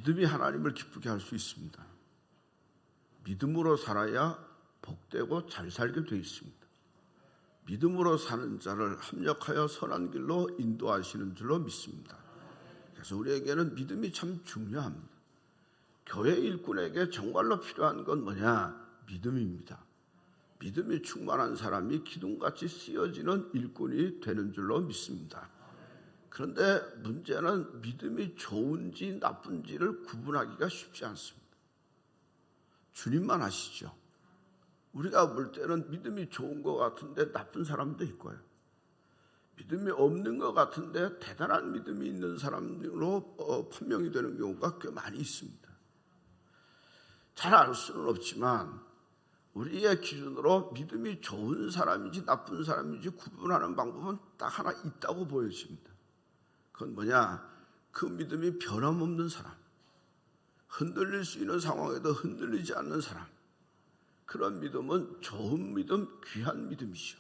믿음이 하나님을 기쁘게 할 수 있습니다. 믿음으로 살아야 복되고 잘 살게 되어 있습니다. 믿음으로 사는 자를 합력하여 선한 길로 인도하시는 줄로 믿습니다. 그래서 우리에게는 믿음이 참 중요합니다. 교회 일꾼에게 정말로 필요한 건 뭐냐? 믿음입니다. 믿음이 충만한 사람이 기둥같이 쓰여지는 일꾼이 되는 줄로 믿습니다. 그런데 문제는 믿음이 좋은지 나쁜지를 구분하기가 쉽지 않습니다. 주님만 아시죠? 우리가 볼 때는 믿음이 좋은 것 같은데 나쁜 사람도 있고요. 믿음이 없는 것 같은데 대단한 믿음이 있는 사람으로 판명이 되는 경우가 꽤 많이 있습니다. 잘 알 수는 없지만 우리의 기준으로 믿음이 좋은 사람인지 나쁜 사람인지 구분하는 방법은 딱 하나 있다고 보여집니다. 그건 뭐냐? 그 믿음이 변함없는 사람, 흔들릴 수 있는 상황에도 흔들리지 않는 사람, 그런 믿음은 좋은 믿음, 귀한 믿음이죠.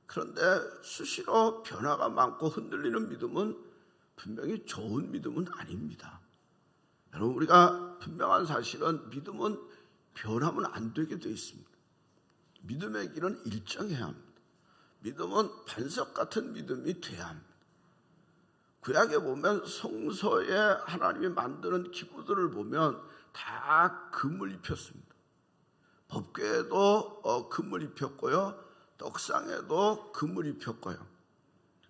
그런데 수시로 변화가 많고 흔들리는 믿음은 분명히 좋은 믿음은 아닙니다. 여러분, 우리가 분명한 사실은 믿음은 변하면 안 되게 되어 있습니다. 믿음의 길은 일정해야 합니다. 믿음은 반석 같은 믿음이 돼야 합니다. 구약에 보면 성소에 하나님이 만드는 기구들을 보면 다 금을 입혔습니다. 법궤에도 금을 입혔고요, 떡상에도 금을 입혔고요,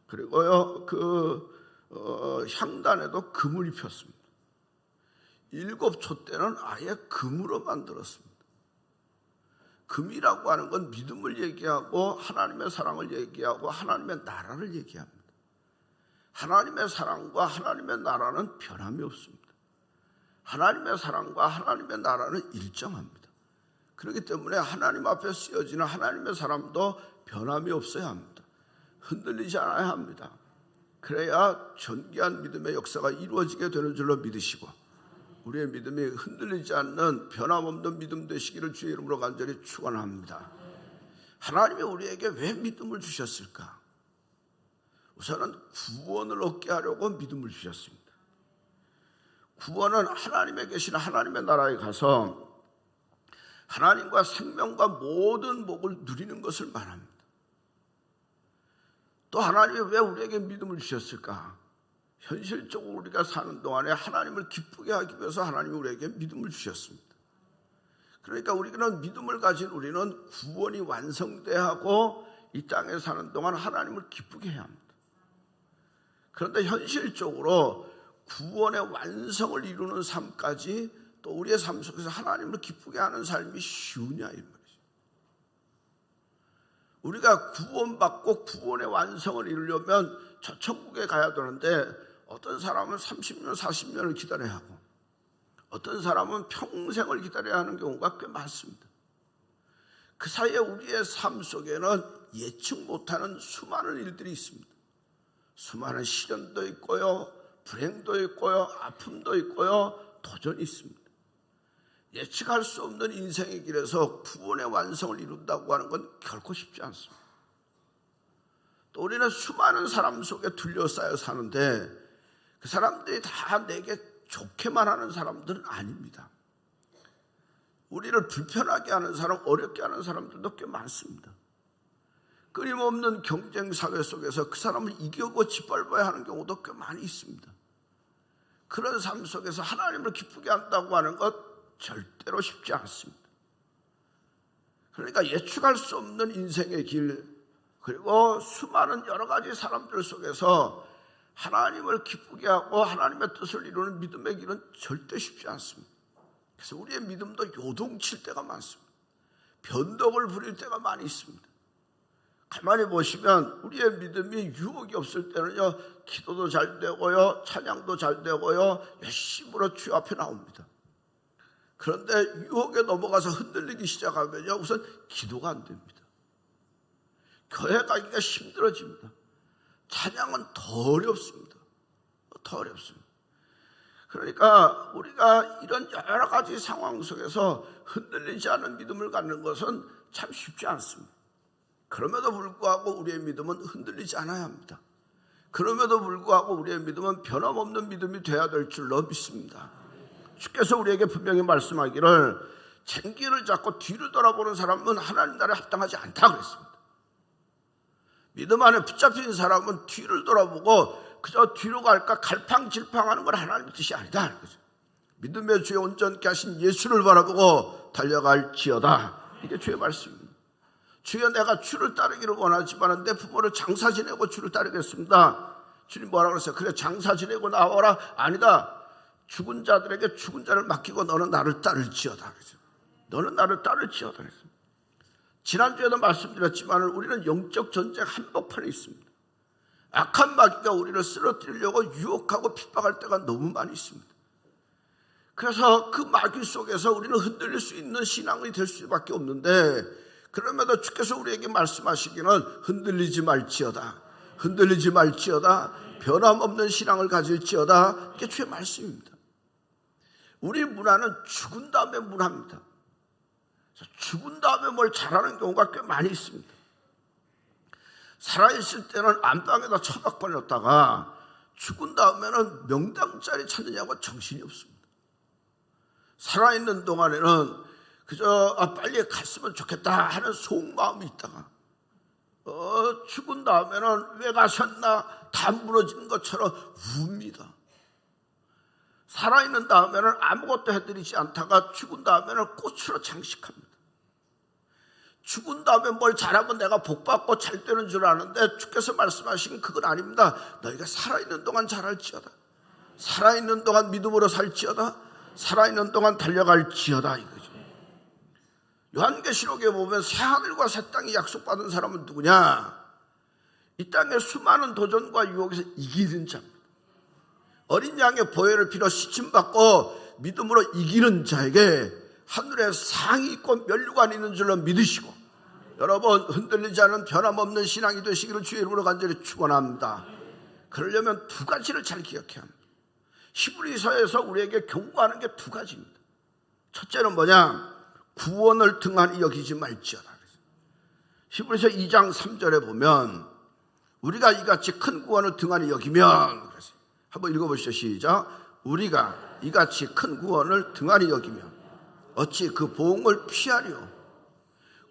그리고요 향단에도 금을 입혔습니다. 7초 때는 아예 금으로 만들었습니다. 금이라고 하는 건 믿음을 얘기하고 하나님의 사랑을 얘기하고 하나님의 나라를 얘기합니다. 하나님의 사랑과 하나님의 나라는 변함이 없습니다. 하나님의 사랑과 하나님의 나라는 일정합니다. 그렇기 때문에 하나님 앞에 쓰여지는 하나님의 사람도 변함이 없어야 합니다. 흔들리지 않아야 합니다. 그래야 전기한 믿음의 역사가 이루어지게 되는 줄로 믿으시고 우리의 믿음이 흔들리지 않는 변함없는 믿음 되시기를 주의 이름으로 간절히 축원합니다. 하나님이 우리에게 왜 믿음을 주셨을까? 우선은 구원을 얻게 하려고 믿음을 주셨습니다. 구원은 하나님에 계신 하나님의 나라에 가서 하나님과 생명과 모든 복을 누리는 것을 말합니다. 또 하나님이 왜 우리에게 믿음을 주셨을까? 현실적으로 우리가 사는 동안에 하나님을 기쁘게 하기 위해서 하나님이 우리에게 믿음을 주셨습니다. 그러니까 우리는 믿음을 가진 우리는 구원이 완성돼야 하고 이 땅에 사는 동안 하나님을 기쁘게 해야 합니다. 그런데 현실적으로 구원의 완성을 이루는 삶까지 또 우리의 삶 속에서 하나님을 기쁘게 하는 삶이 쉬우냐 이 말이죠. 우리가 구원받고 구원의 완성을 이루려면 저 천국에 가야 되는데 어떤 사람은 30년, 40년을 기다려야 하고 어떤 사람은 평생을 기다려야 하는 경우가 꽤 많습니다. 그 사이에 우리의 삶 속에는 예측 못하는 수많은 일들이 있습니다. 수많은 시련도 있고요, 불행도 있고요, 아픔도 있고요, 도전이 있습니다. 예측할 수 없는 인생의 길에서 구원의 완성을 이룬다고 하는 건 결코 쉽지 않습니다. 또 우리는 수많은 사람 속에 둘러싸여 사는데 그 사람들이 다 내게 좋게만 하는 사람들은 아닙니다. 우리를 불편하게 하는 사람, 어렵게 하는 사람들도 꽤 많습니다. 끊임없는 경쟁 사회 속에서 그 사람을 이기고 짓밟아야 하는 경우도 꽤 많이 있습니다. 그런 삶 속에서 하나님을 기쁘게 한다고 하는 것 절대로 쉽지 않습니다. 그러니까 예측할 수 없는 인생의 길, 그리고 수많은 여러 가지 사람들 속에서 하나님을 기쁘게 하고 하나님의 뜻을 이루는 믿음의 길은 절대 쉽지 않습니다. 그래서 우리의 믿음도 요동칠 때가 많습니다. 변덕을 부릴 때가 많이 있습니다. 가만히 보시면 우리의 믿음이 유혹이 없을 때는요, 기도도 잘 되고요, 찬양도 잘 되고요, 열심으로 주 앞에 나옵니다. 그런데 유혹에 넘어가서 흔들리기 시작하면요, 우선 기도가 안 됩니다. 교회 가기가 힘들어집니다. 찬양은 더 어렵습니다. 더 어렵습니다. 그러니까 우리가 이런 여러 가지 상황 속에서 흔들리지 않은 믿음을 갖는 것은 참 쉽지 않습니다. 그럼에도 불구하고 우리의 믿음은 흔들리지 않아야 합니다. 그럼에도 불구하고 우리의 믿음은 변함없는 믿음이 되어야 될 줄로 믿습니다. 주께서 우리에게 분명히 말씀하기를 쟁기를 잡고 뒤를 돌아보는 사람은 하나님 나라에 합당하지 않다 그랬습니다. 믿음 안에 붙잡힌 사람은 뒤를 돌아보고 그저 뒤로 갈까 갈팡질팡하는 건 하나님의 뜻이 아니다. 믿음의 주에 온전케 하신 예수를 바라보고 달려갈지어다. 이게 주의 말씀입니다. 주여 내가 주를 따르기를 원하지만 내 부모를 장사 지내고 주를 따르겠습니다. 주님 뭐라고 그랬어요? 그래 장사 지내고 나와라. 아니다. 죽은 자들에게 죽은 자를 맡기고 너는 나를 따를지어다. 너는 나를 따를지어다. 지난주에도 말씀드렸지만 우리는 영적 전쟁 한복판에 있습니다. 악한 마귀가 우리를 쓰러뜨리려고 유혹하고 핍박할 때가 너무 많이 있습니다. 그래서 그 마귀 속에서 우리는 흔들릴 수 있는 신앙이 될 수밖에 없는데 그럼에도 주께서 우리에게 말씀하시기는 흔들리지 말지어다. 흔들리지 말지어다. 변함없는 신앙을 가질지어다. 이게 주의 말씀입니다. 우리 문화는 죽은 다음에 문화입니다. 죽은 다음에 뭘 잘하는 경우가 꽤 많이 있습니다. 살아있을 때는 안방에다 처박 걸렸다가 죽은 다음에는 명당 자리 찾느냐고 정신이 없습니다. 살아있는 동안에는 그저 빨리 갔으면 좋겠다 하는 속마음이 있다가 죽은 다음에는 왜 가셨나 다 무너진 것처럼 웁니다. 살아있는 다음에는 아무것도 해드리지 않다가 죽은 다음에는 꽃으로 장식합니다. 죽은 다음에 뭘 잘하면 내가 복받고 잘 되는 줄 아는데 주께서 말씀하신 그건 아닙니다. 너희가 살아있는 동안 잘할지어다. 살아있는 동안 믿음으로 살지어다. 살아있는 동안 달려갈지어다 이거죠. 요한계시록에 보면 새하늘과 새 땅이 약속받은 사람은 누구냐? 이 땅의 수많은 도전과 유혹에서 이기는 자입니다. 어린 양의 보혈을 피로 씻음받고 믿음으로 이기는 자에게 하늘에 상이 있고 면류관이 있는 줄로 믿으시고 여러분 흔들리지 않은 변함없는 신앙이 되시기를 주의 이름으로 간절히 축원합니다. 그러려면 두 가지를 잘 기억해야 합니다. 히브리서에서 우리에게 경고하는 게 두 가지입니다. 첫째는 뭐냐? 구원을 등한히 여기지 말지어다. 히브리서 2장 3절에 보면 우리가 이같이 큰 구원을 등한히 여기면 한번 읽어보시죠. 시작. 우리가 이같이 큰 구원을 등한히 여기면 어찌 그 보응을 피하려?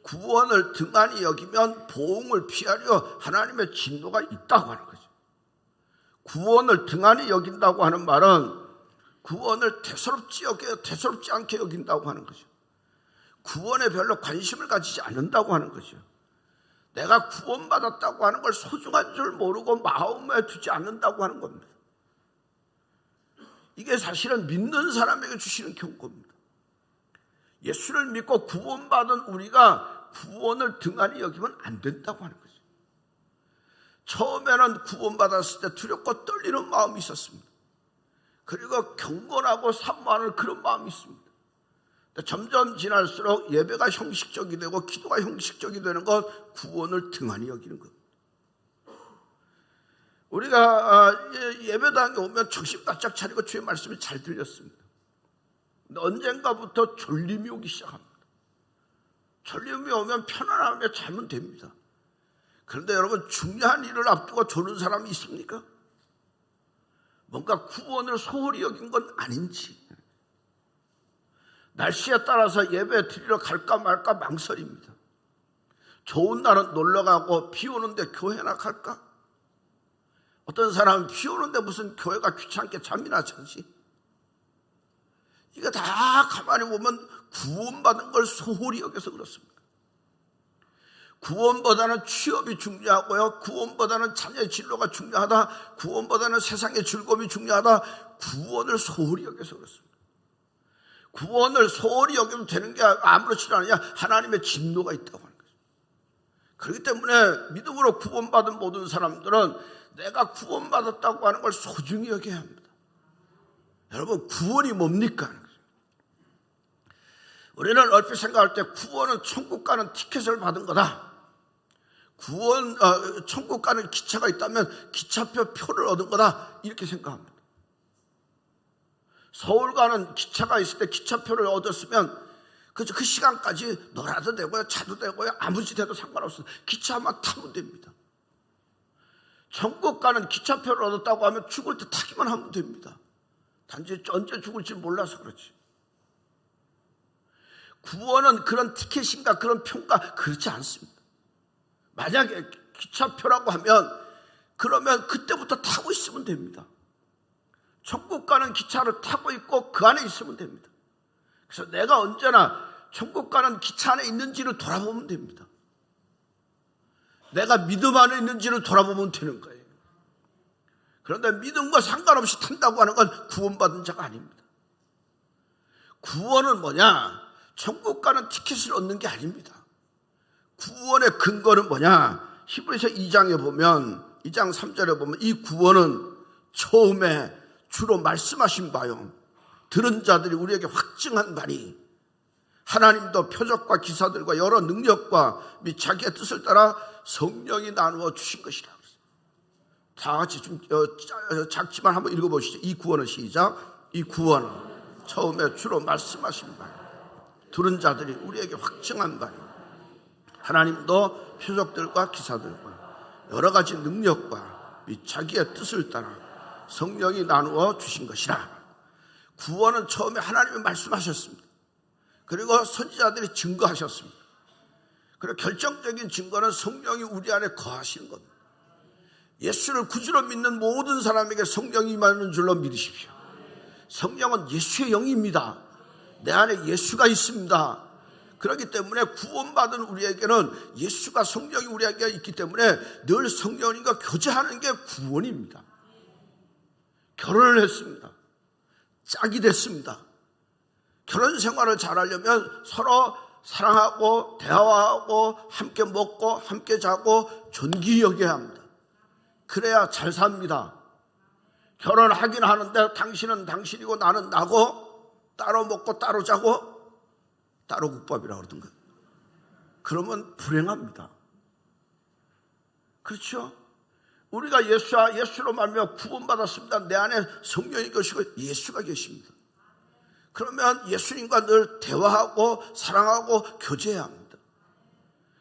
구원을 등한히 여기면 보응을 피하려 하나님의 진노가 있다고 하는 거죠. 구원을 등한히 여긴다고 하는 말은 구원을 대수롭지 않게 여긴다고 하는 거죠. 구원에 별로 관심을 가지지 않는다고 하는 거죠. 내가 구원받았다고 하는 걸 소중한 줄 모르고 마음에 두지 않는다고 하는 겁니다. 이게 사실은 믿는 사람에게 주시는 경고입니다. 예수를 믿고 구원받은 우리가 구원을 등한히 여기면 안 된다고 하는 거죠. 처음에는 구원받았을 때 두렵고 떨리는 마음이 있었습니다. 그리고 경건하고 사모하는 그런 마음이 있습니다. 점점 지날수록 예배가 형식적이 되고 기도가 형식적이 되는 것, 구원을 등한히 여기는 것. 우리가 예배당에 오면 정신 바짝 차리고 주의 말씀이 잘 들렸습니다. 근데 언젠가부터 졸림이 오기 시작합니다. 졸림이 오면 편안하게 자면 됩니다. 그런데 여러분 중요한 일을 앞두고 조는 사람이 있습니까? 뭔가 구원을 소홀히 여긴 건 아닌지, 날씨에 따라서 예배 드리러 갈까 말까 망설입니다. 좋은 날은 놀러가고 비 오는데 교회나 갈까? 어떤 사람은 비 오는데 무슨 교회가 귀찮게 잠이나 자지? 이거 다 가만히 보면 구원받은 걸 소홀히 여겨서 그렇습니다. 구원보다는 취업이 중요하고요. 구원보다는 자녀의 진로가 중요하다. 구원보다는 세상의 즐거움이 중요하다. 구원을 소홀히 여겨서 그렇습니다. 구원을 소홀히 여기면 되는 게 아무렇지도 않으냐? 하나님의 진노가 있다고 하는 거죠. 그렇기 때문에 믿음으로 구원받은 모든 사람들은 내가 구원받았다고 하는 걸 소중히 여겨야 합니다. 여러분 구원이 뭡니까? 우리는 얼핏 생각할 때 구원은 천국 가는 티켓을 받은 거다. 천국 가는 기차가 있다면 기차표 표를 얻은 거다. 이렇게 생각합니다. 서울 가는 기차가 있을 때 기차표를 얻었으면 그 시간까지 놀아도 되고요, 자도 되고요, 아무 짓 해도 상관없습니다. 기차만 타면 됩니다. 천국 가는 기차표를 얻었다고 하면 죽을 때 타기만 하면 됩니다. 단지 언제 죽을지 몰라서 그렇지. 구원은 그런 티켓인가 그런 평가 그렇지 않습니다. 만약에 기차표라고 하면 그러면 그때부터 타고 있으면 됩니다. 천국 가는 기차를 타고 있고 그 안에 있으면 됩니다. 그래서 내가 언제나 천국 가는 기차 안에 있는지를 돌아보면 됩니다. 내가 믿음 안에 있는지를 돌아보면 되는 거예요. 그런데 믿음과 상관없이 탄다고 하는 건 구원받은 자가 아닙니다. 구원은 뭐냐? 천국 가는 티켓을 얻는 게 아닙니다. 구원의 근거는 뭐냐? 히브리서 2장에 보면 2장 3절에 보면 이 구원은 처음에 주로 말씀하신 바요 들은 자들이 우리에게 확증한 바니 하나님도 표적과 기사들과 여러 능력과 및 자기의 뜻을 따라 성령이 나누어 주신 것이라. 다 같이 좀 작지만 한번 읽어보시죠. 이 구원은 시작. 이 구원은 처음에 주로 말씀하신 바요 들은 자들이 우리에게 확증한 바니 하나님도 표적들과 기사들과 여러 가지 능력과 및 자기의 뜻을 따라 성령이 나누어 주신 것이라. 구원은 처음에 하나님이 말씀하셨습니다. 그리고 선지자들이 증거하셨습니다. 그리고 결정적인 증거는 성령이 우리 안에 거하시는 겁니다. 예수를 구주로 믿는 모든 사람에게 성령이 임하는 줄로 믿으십시오. 성령은 예수의 영입니다. 내 안에 예수가 있습니다. 그렇기 때문에 구원받은 우리에게는 예수가 성령이 우리에게 있기 때문에 늘 성령님과 교제하는 게 구원입니다. 결혼을 했습니다. 짝이 됐습니다. 결혼 생활을 잘하려면 서로 사랑하고 대화하고 함께 먹고 함께 자고 존귀 여겨야 합니다. 그래야 잘 삽니다. 결혼하긴 하는데 당신은 당신이고 나는 나고 따로 먹고 따로 자고 따로 국밥이라고 그러던가. 그러면 불행합니다. 그렇죠? 우리가 예수로 말미암아 구원받았습니다. 내 안에 성령이 계시고 예수가 계십니다. 그러면 예수님과 늘 대화하고 사랑하고 교제해야 합니다.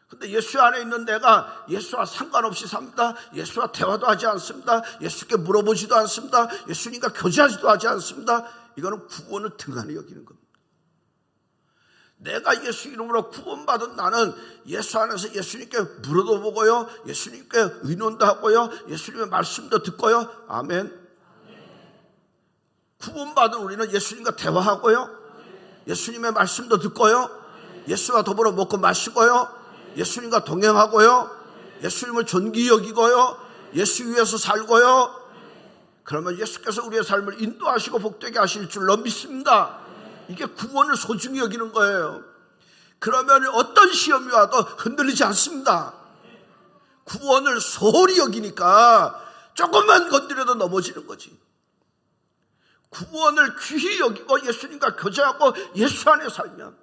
근데 예수 안에 있는 내가 예수와 상관없이 삽니다. 예수와 대화도 하지 않습니다. 예수께 물어보지도 않습니다. 예수님과 교제하지도 하지 않습니다. 이거는 구원을 등한히 여기는 겁니다. 내가 예수 이름으로 구원받은 나는 예수 안에서 예수님께 물어도 보고요, 예수님께 의논도 하고요, 예수님의 말씀도 듣고요. 아멘. 구원받은 우리는 예수님과 대화하고요, 예수님의 말씀도 듣고요, 예수와 더불어 먹고 마시고요, 예수님과 동행하고요, 예수님을 존귀 여기고요, 예수 위에서 살고요. 그러면 예수께서 우리의 삶을 인도하시고 복되게 하실 줄로 믿습니다. 이게 구원을 소중히 여기는 거예요. 그러면 어떤 시험이 와도 흔들리지 않습니다. 구원을 소홀히 여기니까 조금만 건드려도 넘어지는 거지. 구원을 귀히 여기고 예수님과 교제하고 예수 안에 살면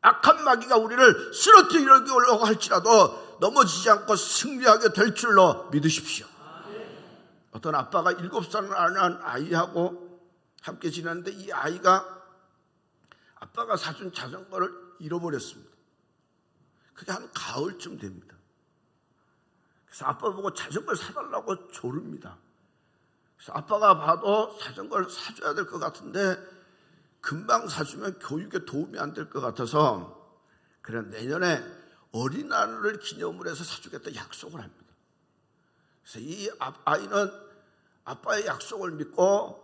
악한 마귀가 우리를 쓰러뜨리려고 할지라도 넘어지지 않고 승리하게 될 줄로 믿으십시오. 어떤 아빠가 7살 난 아이하고 함께 지냈는데 이 아이가 아빠가 사준 자전거를 잃어버렸습니다. 그게 한 가을쯤 됩니다. 그래서 아빠 보고 자전거를 사달라고 조릅니다. 그래서 아빠가 봐도 자전거를 사줘야 될 것 같은데 금방 사주면 교육에 도움이 안 될 것 같아서 그래 내년에 어린이날을 기념을 해서 사주겠다 약속을 합니다. 그래서 이 아이는 아빠의 약속을 믿고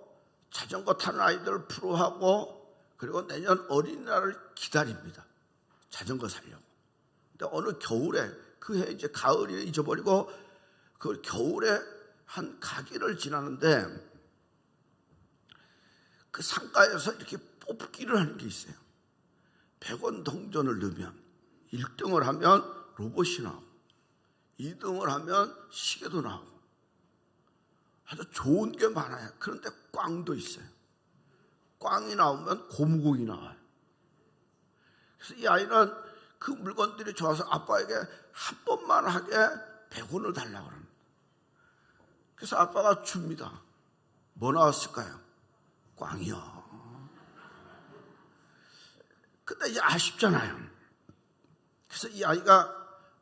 자전거 타는 아이들을 프로하고 그리고 내년 어린이날을 기다립니다. 자전거 사려고. 근데 어느 겨울에 그 해 이제 가을에 잊어버리고 그 겨울에 한 가기를 지나는데 그 상가에서 이렇게 뽑기를 하는 게 있어요. 100원 동전을 넣으면 1등을 하면 로봇이 나오고 2등을 하면 시계도 나오고 아주 좋은 게 많아요. 그런데 꽝도 있어요. 꽝이 나오면 고무공이 나와요. 그래서 이 아이는 그 물건들이 좋아서 아빠에게 한 번만 하게 100원을 달라고 합니다. 그래서 아빠가 줍니다. 뭐 나왔을까요? 꽝이요. 근데 이제 아쉽잖아요. 그래서 이 아이가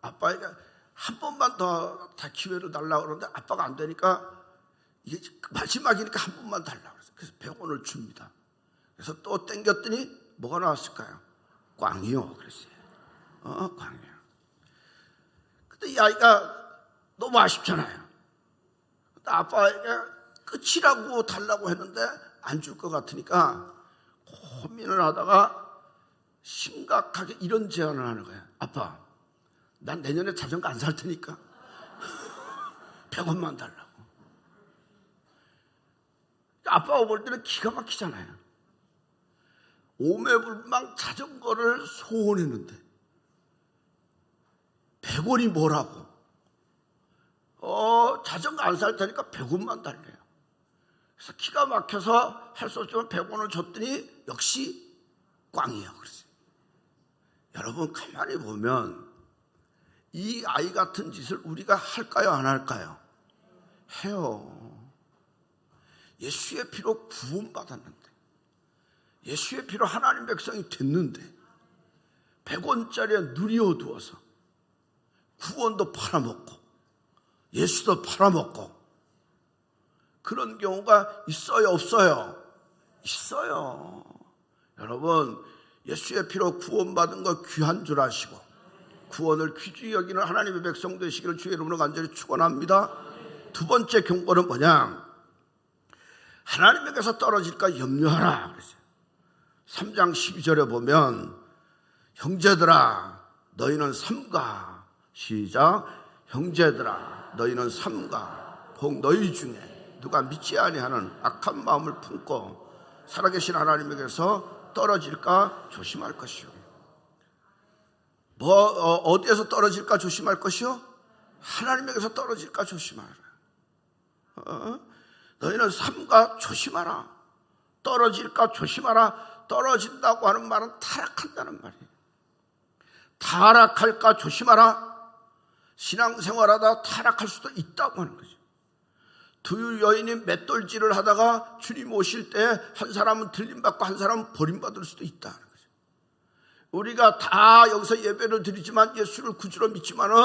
아빠에게 한 번만 더 다 기회를 달라고 그러는데 아빠가 안 되니까 이게 마지막이니까 한 번만 달라고 그랬어요. 그래서 100원을 줍니다. 그래서 또 땡겼더니 뭐가 나왔을까요? 꽝이요. 그랬어요. 꽝이요. 근데 이 아이가 너무 아쉽잖아요. 아빠에게 끝이라고 달라고 했는데 안 줄 것 같으니까 고민을 하다가 심각하게 이런 제안을 하는 거예요. 아빠, 난 내년에 자전거 안 살 테니까 100원만 달라고. 아빠가 볼 때는 기가 막히잖아요. 오매불망 자전거를 소원했는데 100원이 뭐라고? 자전거 안 살 테니까 100원만 달래요. 그래서 기가 막혀서 할 수 없지만 100원을 줬더니 역시 꽝이에요. 그랬어요. 여러분 가만히 보면 이 아이 같은 짓을 우리가 할까요? 안 할까요? 해요. 예수의 피로 구원받았는데, 예수의 피로 하나님 백성이 됐는데 100원짜리에 눈이 어두워서 구원도 팔아먹고 예수도 팔아먹고 그런 경우가 있어요? 없어요? 있어요. 여러분 예수의 피로 구원받은 거 귀한 줄 아시고 구원을 귀중히 여기는 하나님의 백성 되시기를 주의 이름으로 간절히 축원합니다. 두 번째 경고는 뭐냐? 하나님에게서 떨어질까 염려하라 그랬어요. 3장 12절에 보면 형제들아 너희는 삼가, 시작, 형제들아 너희는 삼가 혹 너희 중에 누가 믿지 아니하는 악한 마음을 품고 살아계신 하나님에게서 떨어질까 조심할 것이요. 어디에서 떨어질까 조심할 것이요? 하나님에게서 떨어질까 조심하라. 너희는 삼가 조심하라. 떨어질까 조심하라. 떨어진다고 하는 말은 타락한다는 말이에요. 타락할까 조심하라. 신앙생활하다 타락할 수도 있다고 하는 거죠. 두 여인이 맷돌질을 하다가 주님 오실 때 한 사람은 들림받고 한 사람은 버림받을 수도 있다는 거죠. 우리가 다 여기서 예배를 드리지만 예수를 구주로 믿지만은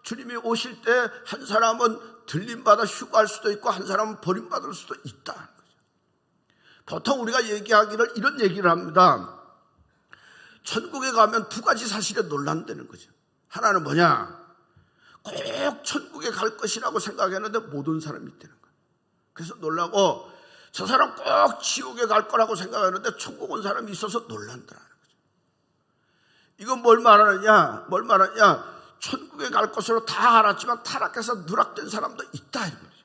주님이 오실 때 한 사람은 들림받아 휴가할 수도 있고 한 사람은 버림받을 수도 있다는 거죠. 보통 우리가 얘기하기를 이런 얘기를 합니다. 천국에 가면 두 가지 사실에 놀란다는 거죠. 하나는 뭐냐? 꼭 천국에 갈 것이라고 생각했는데 못 온 사람이 있다는 거예요. 그래서 놀라고 저 사람 꼭 지옥에 갈 거라고 생각했는데 천국 온 사람이 있어서 놀란다는 거죠. 이건 뭘 말하느냐? 천국에 갈 것으로 다 알았지만 타락해서 누락된 사람도 있다 이런 거죠.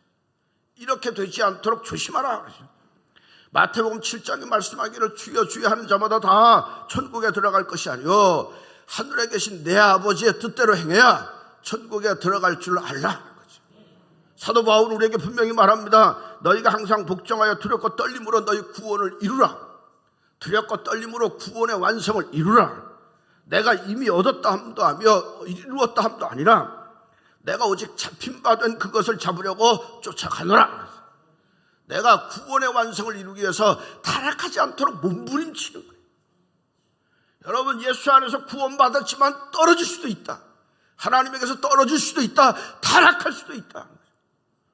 이렇게 되지 않도록 조심하라 그러죠. 마태복음 7장에 말씀하기를 주여 주여 하는 자마다 다 천국에 들어갈 것이 아니요 하늘에 계신 내 아버지의 뜻대로 행해야 천국에 들어갈 줄 알라. 사도 바울은 우리에게 분명히 말합니다. 너희가 항상 복종하여 두렵고 떨림으로 너희 구원을 이루라. 두렵고 떨림으로 구원의 완성을 이루라. 내가 이미 얻었다 함도 하며 이루었다 함도 아니라 내가 오직 잡힌 바 된 그것을 잡으려고 쫓아가노라. 내가 구원의 완성을 이루기 위해서 타락하지 않도록 몸부림치는 거예요. 여러분 예수 안에서 구원받았지만 떨어질 수도 있다. 하나님에게서 떨어질 수도 있다. 타락할 수도 있다.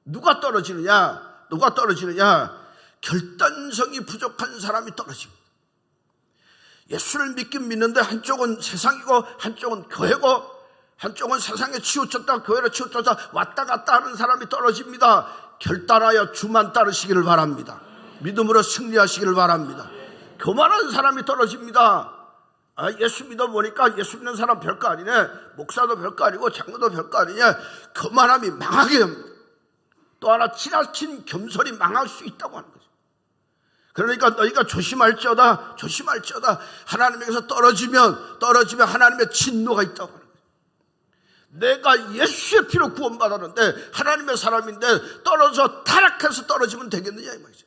누가 떨어지느냐? 결단성이 부족한 사람이 떨어집니다. 예수를 믿긴 믿는데 한쪽은 세상이고 한쪽은 교회고 한쪽은 세상에 치우쳤다 교회로 치우쳤다 왔다 갔다 하는 사람이 떨어집니다. 결단하여 주만 따르시기를 바랍니다. 믿음으로 승리하시기를 바랍니다. 교만한 사람이 떨어집니다. 예수 믿어보니까 예수 믿는 사람 별거 아니네. 목사도 별거 아니고 장로도 별거 아니냐. 교만함이 망하게 됩니다. 또 하나 지나친 겸손이 망할 수 있다고 하는 거죠. 그러니까 너희가 조심할지어다 하나님에게서 떨어지면 하나님의 진노가 있다고 하는 거죠. 내가 예수의 피로 구원받았는데 하나님의 사람인데 떨어져 타락해서 떨어지면 되겠느냐 이 말이죠.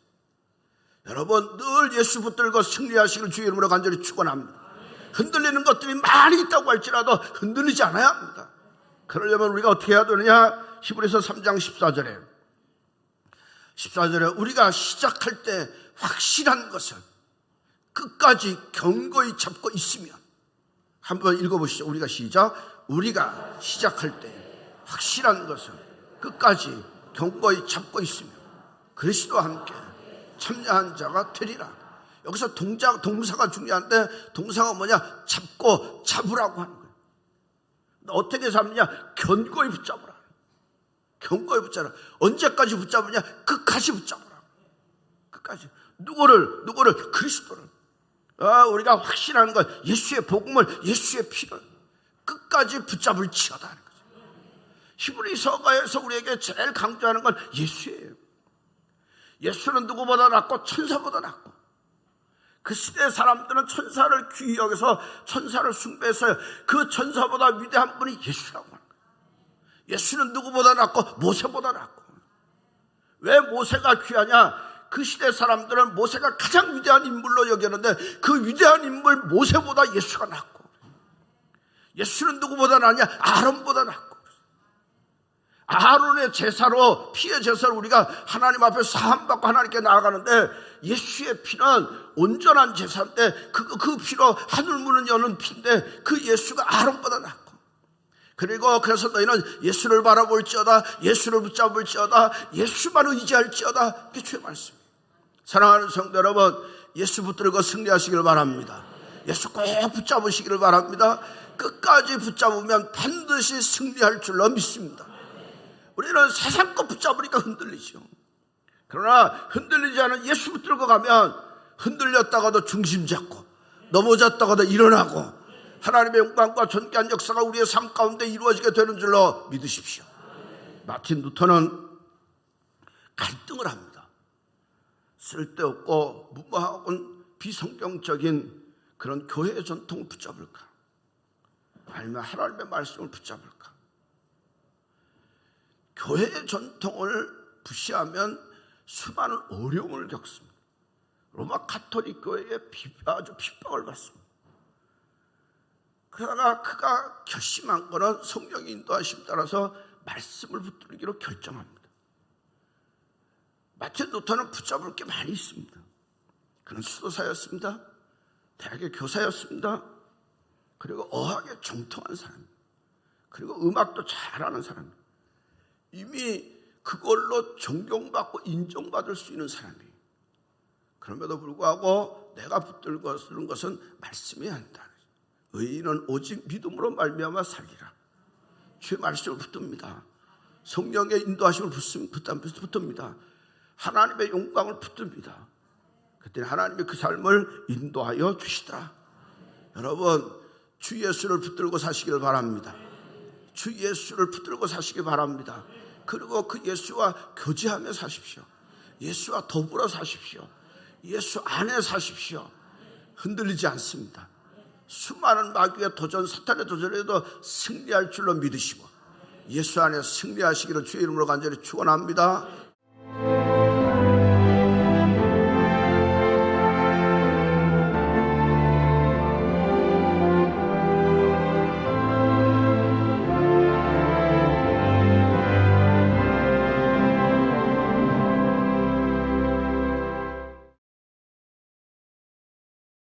여러분 늘 예수 붙들고 승리하시길 주의 이름으로 간절히 축원합니다. 흔들리는 것들이 많이 있다고 할지라도 흔들리지 않아야 합니다. 그러려면 우리가 어떻게 해야 되느냐? 히브리서 3장 14절에 우리가 시작할 때 확실한 것을 끝까지 견고히 잡고 있으면, 한번 읽어보시죠. 우리가 시작. 우리가 시작할 때 확실한 것을 끝까지 견고히 잡고 있으면 그리스도와 함께 참여한 자가 되리라. 여기서 동사가 중요한데, 동사가 뭐냐? 잡고 잡으라고 하는 거예요. 어떻게 잡느냐? 견고히 붙잡으라. 견고히 붙잡으라. 언제까지 붙잡으냐? 끝까지 붙잡으라. 끝까지. 누구를? 그리스도를. 우리가 확신하는 것, 예수의 복음을, 예수의 피를 끝까지 붙잡을 지어다 하는 거죠. 히브리서가에서 우리에게 제일 강조하는 건 예수예요. 예수는 누구보다 낫고 천사보다 낫고, 그 시대 사람들은 천사를 귀히 여겨서 천사를 숭배했어요. 그 천사보다 위대한 분이 예수라고 하는 거예요. 예수는 누구보다 낫고 모세보다 낫고. 왜 모세가 귀하냐? 그 시대 사람들은 모세가 가장 위대한 인물로 여겼는데, 그 위대한 인물 모세보다 예수가 낫고, 예수는 누구보다 낫냐? 아론보다 낫고. 아론의 제사로, 피의 제사로 우리가 하나님 앞에 사함받고 하나님께 나아가는데, 예수의 피는 온전한 제사인데, 그 피로 하늘 문을 여는 피인데, 그 예수가 아론보다 낫고. 그리고 그래서 너희는 예수를 바라볼지어다, 예수를 붙잡을지어다, 예수만 의지할지어다. 이게 주의 말씀입니다. 사랑하는 성도 여러분, 예수 붙들고 승리하시기를 바랍니다. 예수 꼭 붙잡으시기를 바랍니다. 끝까지 붙잡으면 반드시 승리할 줄로 믿습니다. 우리는 세상 것 붙잡으니까 흔들리죠. 그러나 흔들리지 않은 예수 붙들고 가면 흔들렸다가도 중심 잡고, 넘어졌다가도 일어나고, 하나님의 영광과 존귀한 역사가 우리의 삶 가운데 이루어지게 되는 줄로 믿으십시오. 마틴 루터는 갈등을 합니다. 쓸데없고 무모하고 비성경적인 그런 교회의 전통을 붙잡을까, 아니면 하나님의 말씀을 붙잡을까? 교회의 전통을 부시하면 수많은 어려움을 겪습니다. 로마 가톨릭 교회에 아주 핍박을 받습니다. 그러다가 그가 결심한 거는 성령의 인도하심에 따라서 말씀을 붙들기로 결정합니다. 마틴 루터는 붙잡을 게 많이 있습니다. 그는 수도사였습니다. 대학의 교사였습니다. 그리고 어학에 정통한 사람입니다. 그리고 음악도 잘하는 사람입니다. 이미 그걸로 존경받고 인정받을 수 있는 사람이에요. 그럼에도 불구하고 내가 붙들고 쓰는 것은 말씀이 한다. 의인은 오직 믿음으로 말미암아 살리라. 주의 말씀을 붙듭니다. 성령의 인도하심을 붙듭니다. 하나님의 영광을 붙듭니다. 그때는 하나님이 그 삶을 인도하여 주시더라. 여러분, 주 예수를 붙들고 사시길 바랍니다. 주 예수를 붙들고 사시기 바랍니다. 그리고 그 예수와 교제하며 사십시오. 예수와 더불어 사십시오. 예수 안에 사십시오. 흔들리지 않습니다. 수많은 마귀의 도전, 사탄의 도전에도 승리할 줄로 믿으시고 예수 안에 승리하시기를 주의 이름으로 간절히 축원합니다.